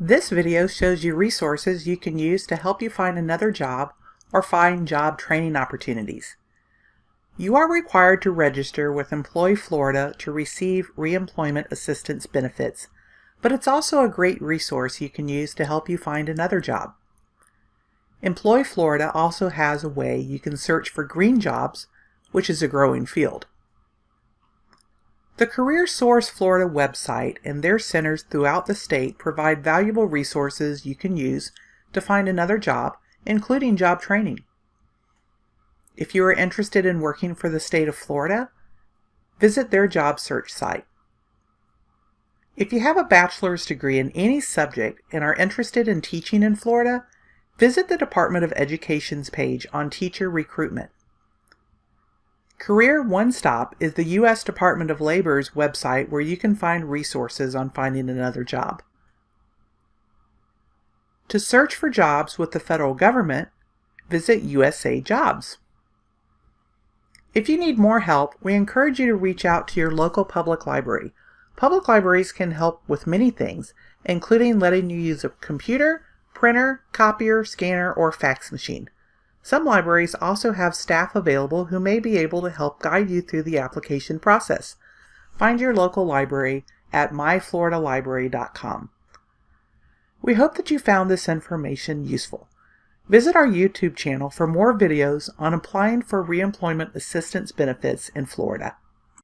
This video shows you resources you can use to help you find another job or find job training opportunities. You are required to register with Untitled Florida to receive reemployment assistance benefits, but it's also a great resource you can use to help you find another job. Untitled Florida also has a way you can search for green jobs, which is a growing field. The CareerSource Florida website and their centers throughout the state provide valuable resources you can use to find another job, including job training. If you are interested in working for the state of Florida, visit their job search site. If you have a bachelor's degree in any subject and are interested in teaching in Florida, visit the Department of Education's page on teacher recruitment. OneStop is the U.S. Department of Labor's website where you can find resources on finding another job. To search for jobs with the federal government, visit USA Jobs. If you need more help, we encourage you to reach out to your local public library. Public libraries can help with many things, including letting you use a computer, printer, copier, scanner, or fax machine. Some libraries also have staff available who may be able to help guide you through the application process. Find your local library at myfloridalibrary.com. We hope that you found this information useful. Visit our YouTube channel for more videos on applying for reemployment assistance benefits in Florida.